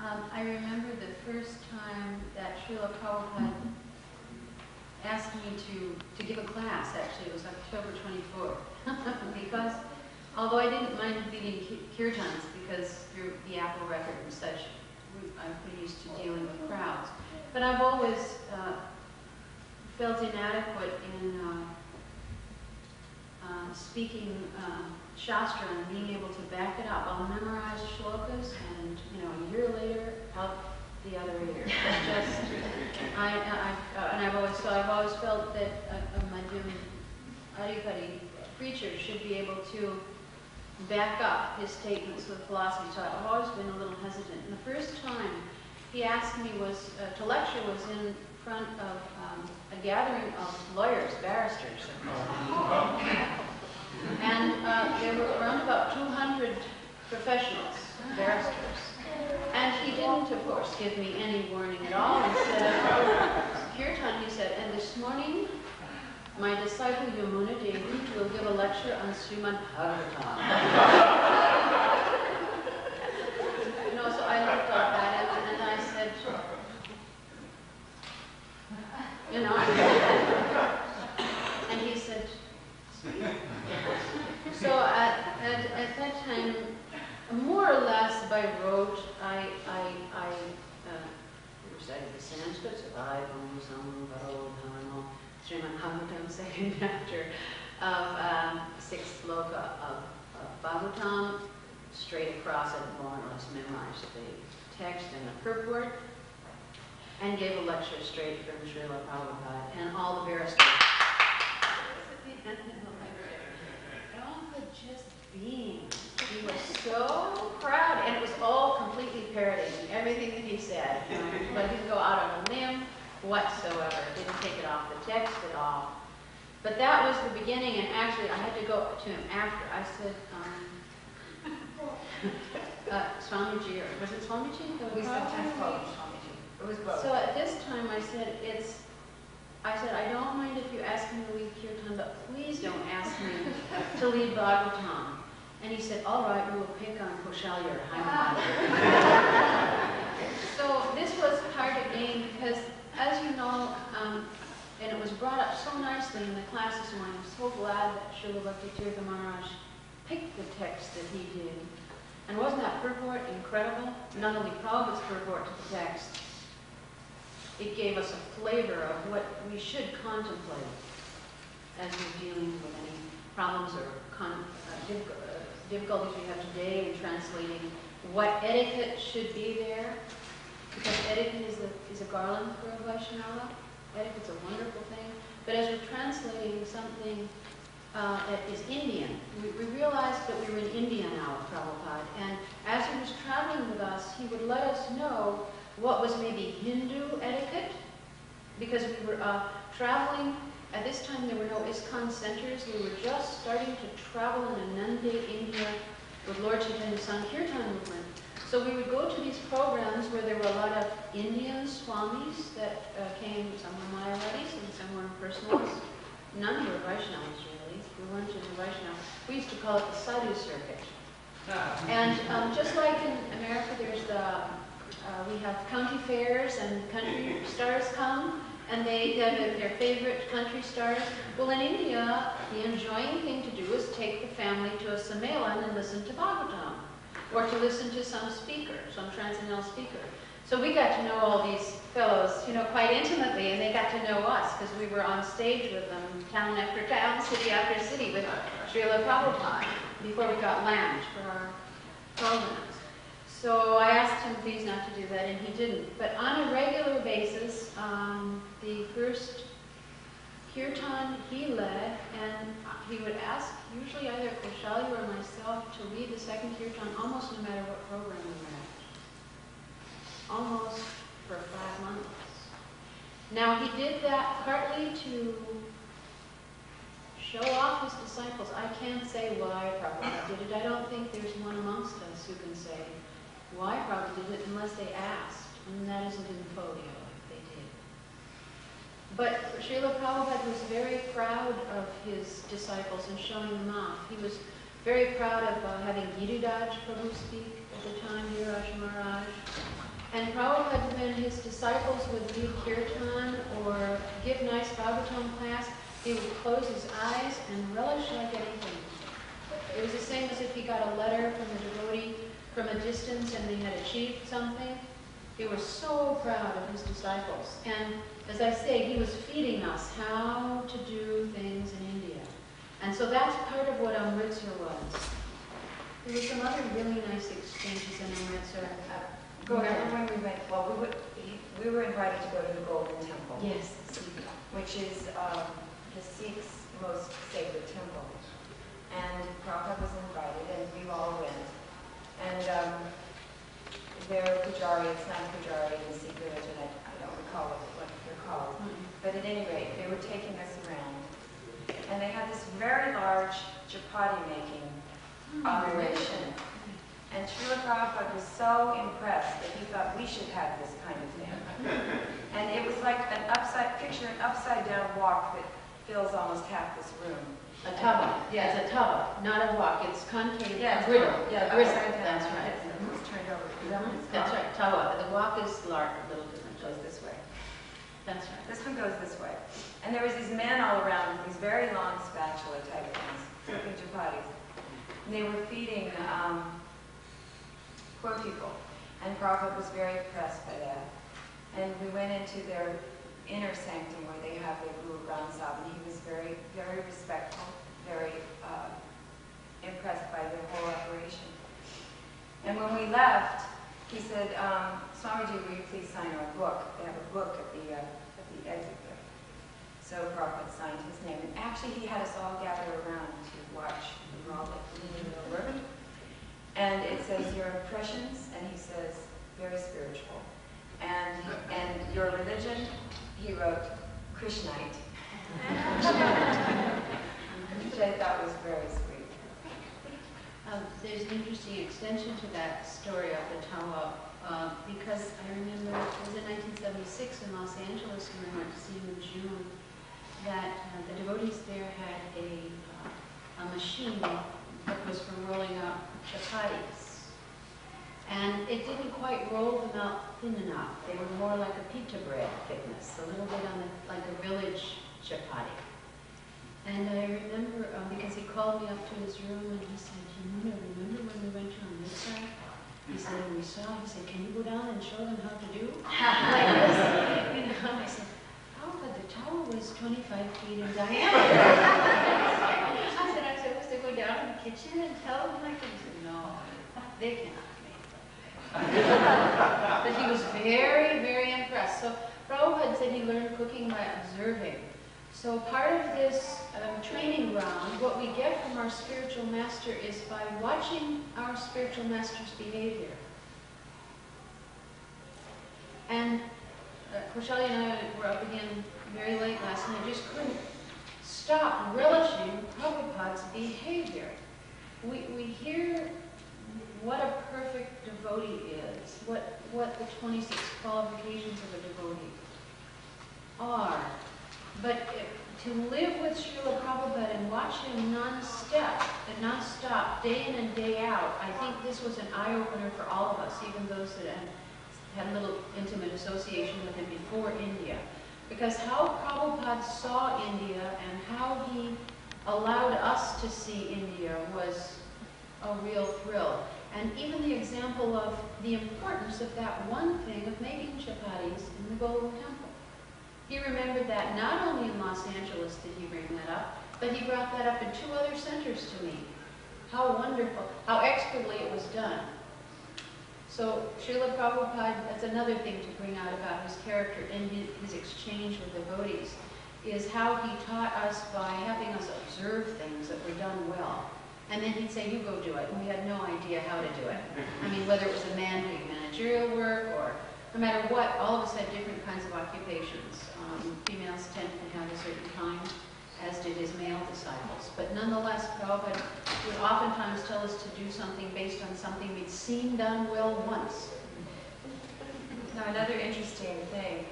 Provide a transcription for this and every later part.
I remember the first time that Srila Prabhupada asked me to give a class, actually. It was October 24th. Because, although I didn't mind leading kirtans, because through the Apple record and such, I'm pretty used to dealing with crowds. But I've always felt inadequate in speaking Shastra and being able to back it up. I'll memorize shlokas and, a year later, out the other ear. It's just, I've always felt that a Madhyam Adhikari preacher should be able to back up his statements with philosophy. So I've always been a little hesitant. And the first time he asked me to lecture was in front of a gathering of lawyers, barristers. And there were around about 200 professionals, barristers. And he didn't, of course, give me any warning at all. Instead of kirtan, he said, and this morning, my disciple Yamuna Devi will give a lecture on Srimad Bhagavatam. So I looked up at him and I said, and he said, so at that time, more or less by rote, I recited the Sanskrit, Srimad Bhagavatam, second chapter of sixth sloka of Bhagavatam, straight across it, more or less memorized the text and the purport, and gave a lecture straight from Srila Prabhupada, and all the barristers. Just being. He was so proud, and it was all completely parodying everything that he said. But he didn't go out on a limb whatsoever. Didn't take it off the text at all. But that was the beginning, and actually I had to go to him after. I said, Swamiji, or was it Swamiji? We sometimes call him Swamiji. It was both. So at this time I said, I don't mind if you ask me to lead kirtan, but please don't ask me to lead Bhagavatam. And he said, all right, we will pick on Koshalya or Hanuman. So this was hard to gain because, as you know, and it was brought up so nicely in the class this morning, I'm so glad that Srila Bhakti Tirtha Maharaj picked the text that he did. And wasn't that purport incredible? Not only Prabhupada's purport to the text, it gave us a flavor of what we should contemplate as we're dealing with any problems or difficulties we have today in translating what etiquette should be there. Because etiquette is a garland for a Vaishnava. Etiquette's a wonderful thing. But as we're translating something that is Indian, we realized that we were in India now with Prabhupada. And as he was traveling with us, he would let us know what was maybe Hindu etiquette, because we were traveling. At this time, there were no ISKCON centers. We were just starting to travel in Ananda, India, with Lord Chaitanya's Sankirtan movement. So we would go to these programs where there were a lot of Indian swamis that came. Some were Mayavatis and some were impersonalists. None were Vaishnavas, really. We weren't in the Vaishnava. We used to call it the Sadhu circuit. And just like in America, there's we have county fairs and country stars come, and they have their favorite country stars. Well, in India, the enjoying thing to do is take the family to a sammelan and listen to Bhagavatam, or to listen to some speaker, some transcendental speaker. So we got to know all these fellows, quite intimately, and they got to know us, because we were on stage with them, town after town, city after city, with Srila Prabhupada, before we got land for our programs. So I asked him please not to do that, and he didn't. But on a regular basis, the first kirtan he led, and he would ask usually either Koshalya or myself to lead the second kirtan almost no matter what program we were at. Almost for 5 months. Now he did that partly to show off his disciples. I can't say why Prabhupada did it. I don't think there's one amongst us who can say why Prabhupada did it unless they asked, and that isn't in the folio if they did. But Srila Prabhupada was very proud of his disciples and showing them off. He was very proud of having Giridhar Prabhu speak at the time, Giriraj Maharaj, And Prabhupada, when his disciples would lead kirtan or give nice Bhagavatam class, he would close his eyes and relish like anything. It was the same as if he got a letter from a devotee from a distance and they had achieved something. He was so proud of his disciples. And as I say, he was feeding us how to do things in India. And so that's part of what Amritsar was. There were some other really nice exchanges in Amritsar. Go ahead. Remember when we went, well, we were invited to go to the Golden Temple. Yes. Which is the Sikhs' most sacred temple. And Prabhupada was invited, and we all went. And they're Pujari, it's not a Pujari in the Sikh religion, I don't recall what they're called. But at any rate, they were taking us around. And they had this very large chapati making operation. And Srila Prabhupada was so impressed that he thought we should have this kind of thing. And it was like an picture an upside down walk that fills almost half this room. A tava. Yeah, it's a tava, not a walk. It's concave. Yeah, griddle. Yeah, griddle. That's right. It was turned over. That's right. Tava. The walk is large, a little different. Goes this way. That's right. This one goes this way. And there was these men all around with these very long spatula type things, cooking chapatis. And they were feeding poor people. And Prabhupada was very impressed by that. And we went into their inner sanctum where they have their Guru Granth Sahib, and he was very, very respectful, very impressed by the whole operation. And when we left, he said, Swamiji, will you please sign our book? They have a book at the exit there. So Prabhupada signed his name. And actually, he had us all gather around to watch. We were all like leaning over. And it says, your impressions, and he says, very spiritual. And your religion, he wrote, Krishnite. Which I thought was very sweet. There's an interesting extension to that story of the tawa, because I remember it was in 1976 in Los Angeles when we went to see him in June, that the devotees there had a machine that was for rolling out chapatis. And it didn't quite roll them out thin enough. They were more like a pita bread thickness, a little bit on like a village chapati. And I remember, because he called me up to his room and he said, Yamuna, remember when we went to Amritsar? He said, he said, can you go down and show them how to do? Like this. You know, I said, oh, but the towel was 25 feet in diameter. I said, I'm supposed to go down in the kitchen and tell them like this? He said, no, they cannot. But he was very, very impressed. So Prabhupada said he learned cooking by observing. So part of this training ground, what we get from our spiritual master is by watching our spiritual master's behavior. And Kaushali and I were up again very late last night, just couldn't stop relishing Prabhupada's behavior. We hear what a perfect devotee is, what the 26 qualifications of a devotee are. But to live with Srila Prabhupada and watch him non-stop, day in and day out, I think this was an eye-opener for all of us, even those that had a little intimate association with him before India. Because how Prabhupada saw India and how he allowed us to see India was a real thrill. And even the example of the importance of that one thing of making chapatis in the Golden Temple. He remembered that not only in Los Angeles did he bring that up, but he brought that up in 2 other centers to me. How wonderful, how expertly it was done. So Srila Prabhupada, that's another thing to bring out about his character in his exchange with devotees, is how he taught us by having us observe things that were done well. And then he'd say, you go do it. And we had no idea how to do it. I mean, whether it was a man doing managerial work or no matter what, all of us had different kinds of occupations. Females tended to have a certain kind, as did his male disciples. But nonetheless, Prabhupada would oftentimes tell us to do something based on something we'd seen done well once. Now, another interesting thing,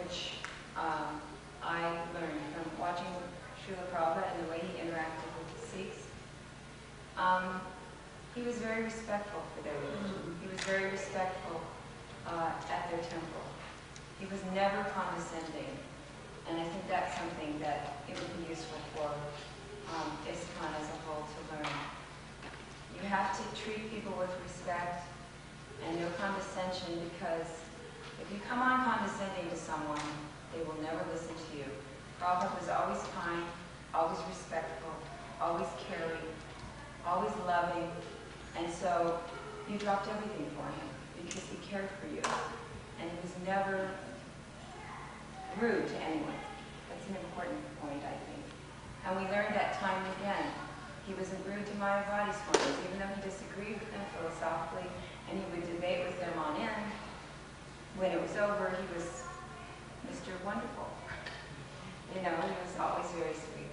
which I learned from watching Srila Prabhupada and the way he interacted with the Sikhs, he was very respectful for their religion. He was very respectful at their temple. He was never condescending. And I think that's something that it would be useful for ISKCON as a whole to learn. You have to treat people with respect and no condescension, because if you come on condescending to someone, they will never listen to you. Prabhupada was always kind, always respectful, always caring, always loving, and so you dropped everything for him because he cared for you. And he was never rude to anyone. That's an important point, I think. And we learned that time and again. He wasn't rude to Mayavadi swamis, even though he disagreed with them philosophically, and he would debate with them on end. When it was over, he was Mr. Wonderful. You know, he was always very sweet.